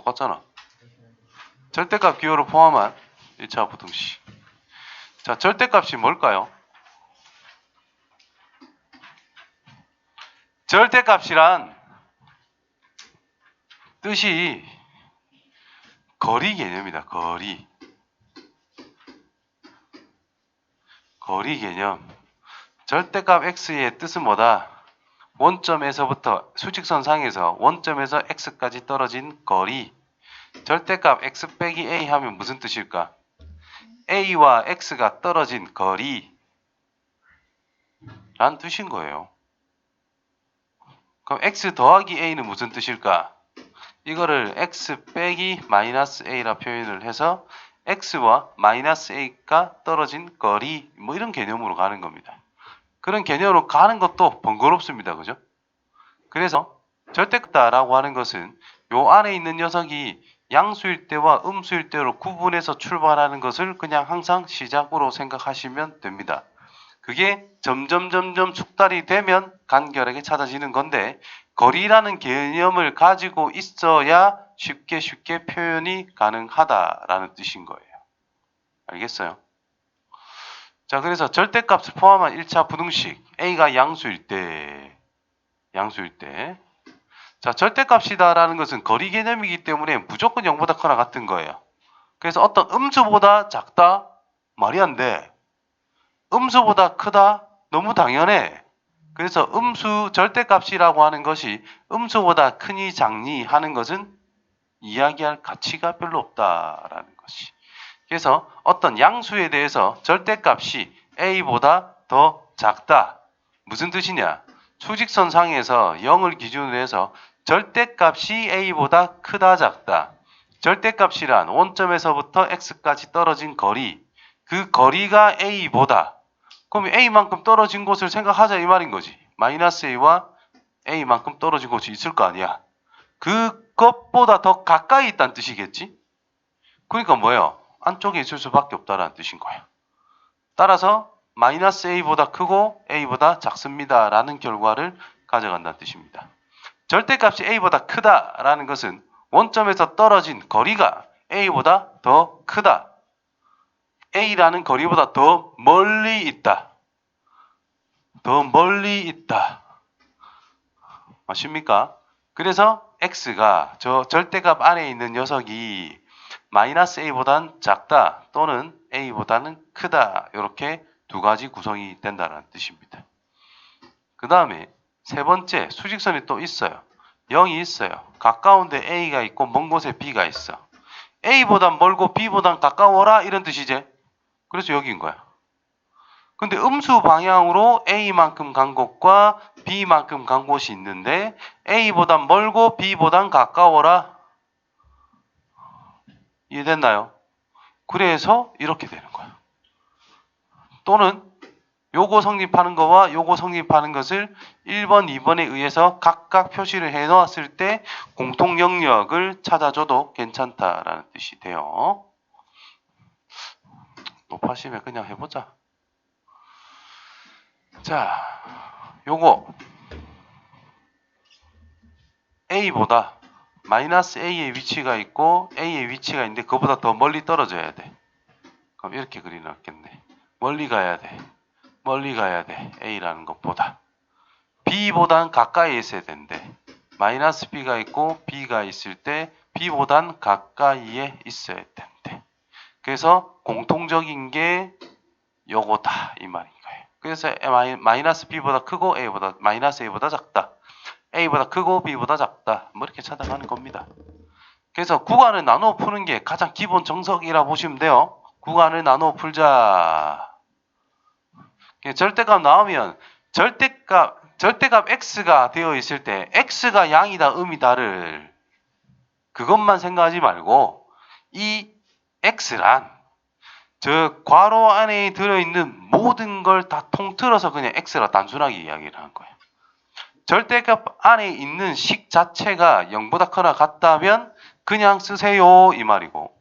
똑같잖아. 절대값 기호를 포함한 1차 부등식. 자, 절대값이 뭘까요? 절대값이란 뜻이 거리 개념이다. 거리 개념. 절대값 x의 뜻은 뭐다? 원점에서부터 수직선 상에서 원점에서 x까지 떨어진 거리. 절대값 x 빼기 a 하면 무슨 뜻일까? a와 x가 떨어진 거리 란 뜻인 거예요. 그럼 x 더하기 a는 무슨 뜻일까? 이거를 x 빼기 마이너스 a라 표현을 해서 x와 마이너스 a가 떨어진 거리 뭐 이런 개념으로 가는 겁니다. 그런 개념으로 가는 것도 번거롭습니다. 그죠? 그래서 절대값다라고 하는 것은 요 안에 있는 녀석이 양수일 때와 음수일 때로 구분해서 출발하는 것을 그냥 항상 시작으로 생각하시면 됩니다. 그게 점점 숙달이 되면 간결하게 찾아지는 건데 거리라는 개념을 가지고 있어야 쉽게 표현이 가능하다라는 뜻인 거예요. 알겠어요? 자, 그래서 절대값을 포함한 1차 부등식 A가 양수일 때 자, 절대값이다라는 것은 거리 개념이기 때문에 무조건 0보다 크거나 같은 거예요. 그래서 어떤 음수보다 작다? 말이 안 돼. 음수보다 크다? 너무 당연해. 그래서 음수 절대값이라고 하는 것이 음수보다 크니 작니 하는 것은 이야기할 가치가 별로 없다라는 것이. 그래서 어떤 양수에 대해서 절대값이 a보다 더 작다. 무슨 뜻이냐? 수직선 상에서 0을 기준으로 해서 절대값이 a보다 크다 작다. 절대값이란 원점에서부터 x까지 떨어진 거리. 그 거리가 a보다 그럼 a만큼 떨어진 곳을 생각하자 이 말인 거지. 마이너스 a와 a만큼 떨어진 곳이 있을 거 아니야. 그것보다 더 가까이 있다는 뜻이겠지? 그러니까 뭐예요? 안쪽에 있을 수밖에 없다라는 뜻인 거야. 따라서 마이너스 a보다 크고 a보다 작습니다 라는 결과를 가져간다는 뜻입니다. 절대값이 a보다 크다라는 것은 원점에서 떨어진 거리가 a보다 더 크다. a라는 거리보다 더 멀리 있다. 맞습니까? 그래서 x가 저 절대값 안에 있는 녀석이 마이너스 a보단 작다 또는 a보다는 크다 이렇게 두 가지 구성이 된다는 뜻입니다. 그 다음에 세 번째 수직선이 또 있어요. 0이 있어요. 가까운데 a가 있고 먼 곳에 b가 있어. a보단 멀고 b보단 가까워라 이런 뜻이지. 그래서 여기인 거야. 근데 음수 방향으로 a만큼 간 곳과 b만큼 간 곳이 있는데 a보단 멀고 b보단 가까워라. 이해됐나요? 그래서 이렇게 되는 거야. 또는 요거 성립하는 거와 요거 성립하는 것을 1번, 2번에 의해서 각각 표시를 해 놓았을 때 공통 영역을 찾아줘도 괜찮다라는 뜻이 돼요. 높아시면 그냥 해보자. 자, 요거 A보다 마이너스 A의 위치가 있고 A의 위치가 있는데 그보다 더 멀리 떨어져야 돼. 그럼 이렇게 그려놨겠네. 멀리 가야 돼. A라는 것보다. B보단 가까이 있어야 된대. 마이너스 B가 있고 B가 있을 때 B보단 가까이에 있어야 된대. 그래서 공통적인 게 요거다 이 말인 거예요. 그래서 마이너스 B보다 크고 마이너스 A보다 작다. A보다 크고 B보다 작다. 뭐 이렇게 찾아가는 겁니다. 그래서 구간을 나누어 푸는 게 가장 기본 정석이라 보시면 돼요. 구간을 나누어 풀자. 절대값 나오면 절대값 x가 되어 있을 때 x가 양이다 음이다를 그것만 생각하지 말고 이 x란 저 괄호 안에 들어있는 모든 걸 다 통틀어서 그냥 x라 단순하게 이야기를 하는 거예요. 절대값 안에 있는 식 자체가 0보다 크거나 같다면 그냥 쓰세요 이 말이고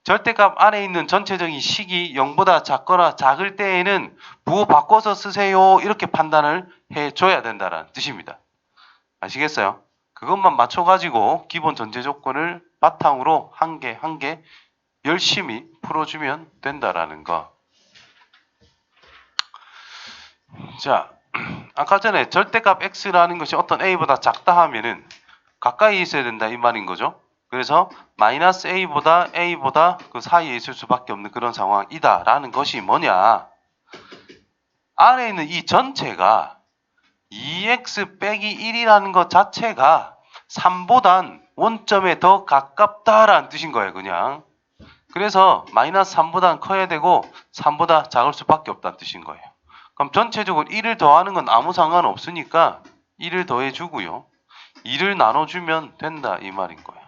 절대값 안에 있는 전체적인 식이 0보다 작거나 작을 때에는 부호 바꿔서 쓰세요 이렇게 판단을 해줘야 된다는 뜻입니다. 아시겠어요? 그것만 맞춰가지고 기본 전제 조건을 바탕으로 한 개 한 개 열심히 풀어주면 된다라는 거. 자, 아까 전에 절대값 x라는 것이 어떤 a보다 작다 하면은 가까이 있어야 된다 이 말인 거죠. 그래서 마이너스 a보다 그 사이에 있을 수밖에 없는 그런 상황이다라는 것이 뭐냐. 아래에 있는 이 전체가 2x 빼기 1이라는 것 자체가 3보단 원점에 더 가깝다라는 뜻인 거예요, 그냥. 그래서 마이너스 3보다는 커야 되고 3보다 작을 수밖에 없다는 뜻인 거예요. 그럼 전체적으로 1을 더하는 건 아무 상관없으니까 1을 더해주고요. 2를 나눠주면 된다 이 말인 거예요.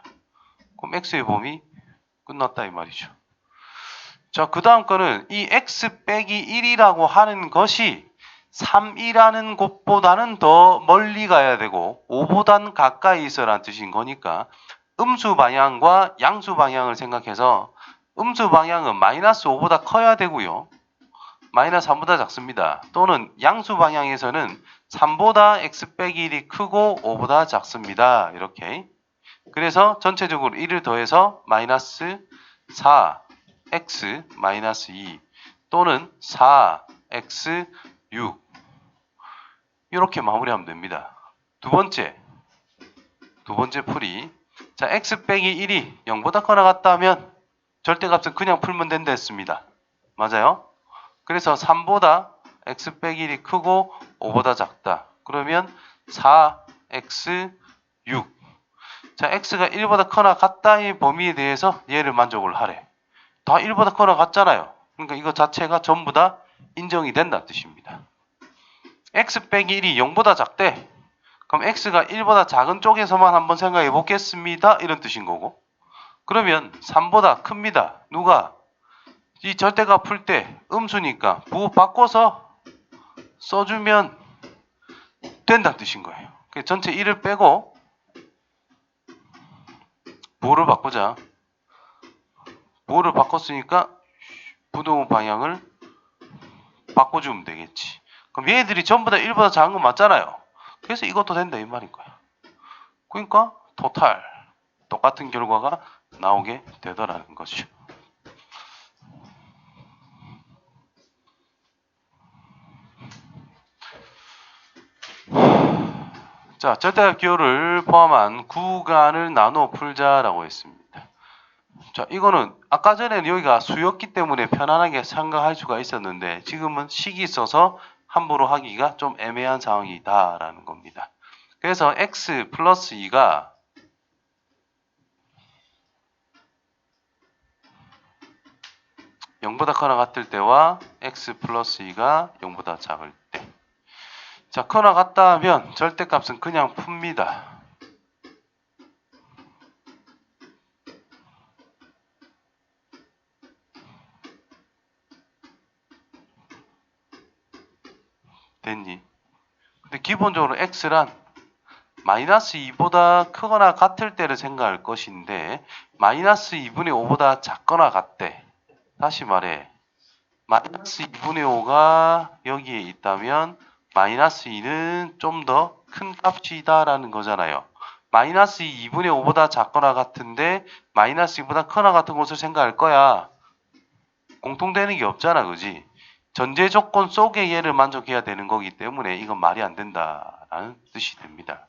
그럼 x의 범위 끝났다 이 말이죠. 자, 그 다음 거는 이 x 빼기 1이라고 하는 것이 3이라는 곳보다는 더 멀리 가야 되고 5보다는 가까이 있어라는 뜻인 거니까 음수 방향과 양수 방향을 생각해서 음수 방향은 마이너스 5보다 커야 되고요. 마이너스 3보다 작습니다. 또는 양수 방향에서는 3보다 x 빼기 1이 크고 5보다 작습니다. 이렇게. 그래서 전체적으로 1을 더해서 마이너스 4x 마이너스 2 또는 4x 6 이렇게 마무리하면 됩니다. 두 번째 풀이. 자, x 빼기 1이 0보다 커나 같다 하면 절대값은 그냥 풀면 된다 했습니다. 맞아요? 그래서 3보다 x 빼기 1이 크고 5보다 작다. 그러면 4x 6. 자, x가 1보다 커나 같다의 범위에 대해서 얘를 만족을 하래. 다 1보다 커나 같잖아요. 그러니까 이거 자체가 전부 다 인정이 된다는 뜻입니다. x 빼기 1이 0보다 작대. 그럼 x가 1보다 작은 쪽에서만 한번 생각해 보겠습니다. 이런 뜻인 거고. 그러면 3보다 큽니다. 누가? 이 절대값 풀 때 음수니까 부호 바꿔서 써주면 된다는 뜻인 거예요. 전체 1을 빼고 부호를 바꾸자. 부호를 바꿨으니까 부동호 방향을 바꿔주면 되겠지. 그럼 얘들이 전부 다 1보다 작은 건 맞잖아요. 그래서 이것도 된다 이 말인 거야. 그러니까 토탈 똑같은 결과가 나오게 되더라는 거죠. 자, 절대값 기호를 포함한 구간을 나누어 풀자라고 했습니다. 자, 이거는 아까 전에는 여기가 수였기 때문에 편안하게 생각할 수가 있었는데 지금은 식이 있어서 함부로 하기가 좀 애매한 상황이다라는 겁니다. 그래서 x 플러스 2가 0보다 커나 같을 때와 x 플러스 2가 0보다 작을 때. 자, 커나 같다 하면 절대값은 그냥 풉니다. 됐니? 근데 기본적으로 x란 마이너스 2보다 크거나 같을 때를 생각할 것인데 마이너스 2분의 5보다 작거나 같대. 다시 말해. 마이너스 2분의 5가 여기에 있다면 마이너스 2는 좀 더 큰 값이다라는 거잖아요. 마이너스 2분의 5보다 작거나 같은데 마이너스 2보다 크거나 같은 것을 생각할 거야. 공통되는 게 없잖아, 그지? 전제 조건 속에 얘를 만족해야 되는 거기 때문에 이건 말이 안 된다라는 뜻이 됩니다.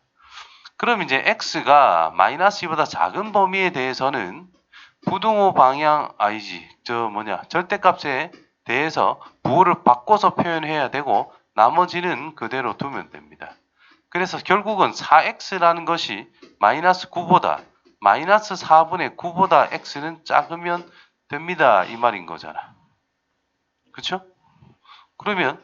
그럼 이제 x가 마이너스 2보다 작은 범위에 대해서는 부등호 방향 아니지 절대값에 대해서 부호를 바꿔서 표현해야 되고 나머지는 그대로 두면 됩니다. 그래서 결국은 4x라는 것이 마이너스 9보다 마이너스 4분의 9보다 x는 작으면 됩니다. 이 말인 거잖아. 그쵸? 그러면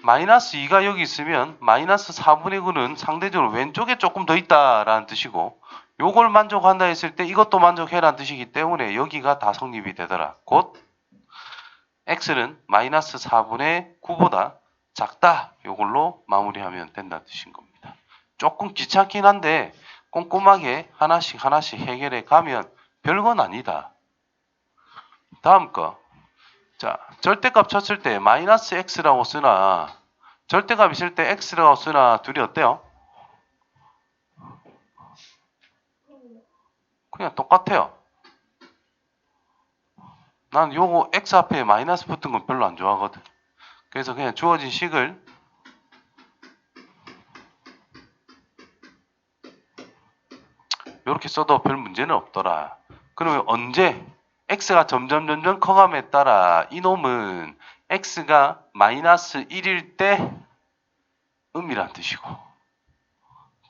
마이너스 2가 여기 있으면 마이너스 4분의 9는 상대적으로 왼쪽에 조금 더 있다라는 뜻이고 요걸 만족한다 했을 때 이것도 만족해라는 뜻이기 때문에 여기가 다 성립이 되더라. 곧 x는 마이너스 4분의 9보다 작다. 요걸로 마무리하면 된다는 뜻인 겁니다. 조금 귀찮긴 한데 꼼꼼하게 하나씩 해결해 가면 별건 아니다. 다음 거. 자, 절대값 쳤을 때 마이너스 x라고 쓰나 절대값 있을 때 x라고 쓰나 둘이 어때요? 그냥 똑같아요. 난 요거 x 앞에 마이너스 붙은 건 별로 안 좋아하거든. 그래서 그냥 주어진 식을 이렇게 써도 별 문제는 없더라. 그러면 언제 x가 점점 커감에 따라 이놈은 x가 마이너스 1일 때 음이란 뜻이고,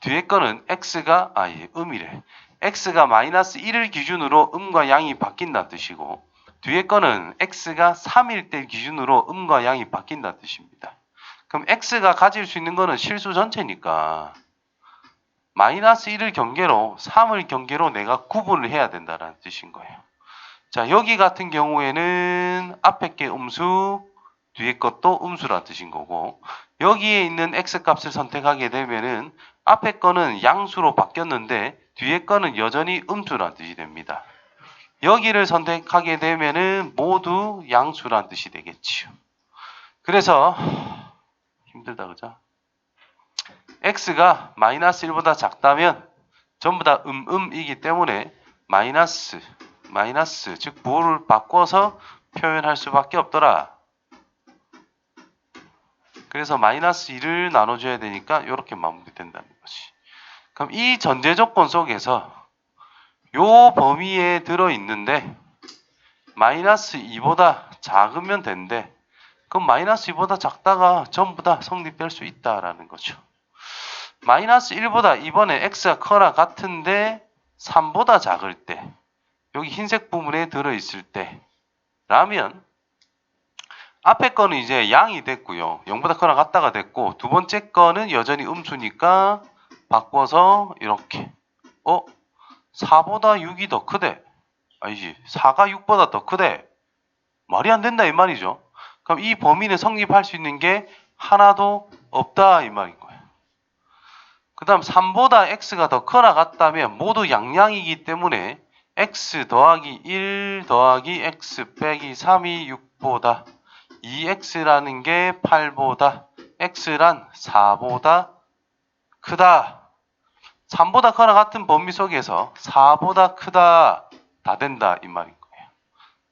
뒤에 거는 x가 음이래. x가 마이너스 1을 기준으로 음과 양이 바뀐다는 뜻이고, 뒤에 거는 x가 3일 때 기준으로 음과 양이 바뀐다는 뜻입니다. 그럼 x가 가질 수 있는 거는 실수 전체니까 마이너스 1을 경계로 3을 경계로 내가 구분을 해야 된다는 뜻인 거예요. 자, 여기 같은 경우에는 앞에 게 음수, 뒤에 것도 음수란 뜻인 거고, 여기에 있는 x 값을 선택하게 되면은 앞에 거는 양수로 바뀌었는데 뒤에 거는 여전히 음수란 뜻이 됩니다. 여기를 선택하게 되면은 모두 양수란 뜻이 되겠지요. 그래서 힘들다 그죠? x가 마이너스 1보다 작다면 전부 다 이기 때문에 마이너스 즉 부호를 바꿔서 표현할 수밖에 없더라. 그래서 마이너스 2를 나눠줘야 되니까 이렇게 마무리된다는 것이. 그럼 이 전제 조건 속에서 요 범위에 들어있는데 마이너스 2보다 작으면 된대. 그럼 마이너스 2보다 작다가 전부 다 성립될 수 있다라는 거죠. 마이너스 1보다 이번에 x가 커나 같은데 3보다 작을 때, 여기 흰색 부분에 들어있을 때 라면 앞에 거는 이제 양이 됐고요. 0보다 커나 같다가 됐고, 두 번째 거는 여전히 음수니까 바꿔서 이렇게 4보다 6이 더 크대. 아니지, 4가 6보다 더 크대. 말이 안 된다 이 말이죠. 그럼 이 범위는 성립할 수 있는 게 하나도 없다 이 말인 거예요. 그 다음 3보다 x가 더 커나 같다면 모두 양양이기 때문에 x 더하기 1 더하기 x 빼기 3이 6보다, 2x라는 게 8보다, x란 4보다 크다. 3보다 커나 같은 범위 속에서 4보다 크다 다 된다 이 말인 거예요.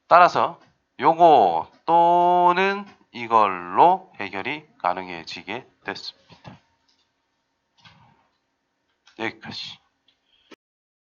따라서 요거 또는 이걸로 해결이 가능해지게 됐습니다. 여기까지.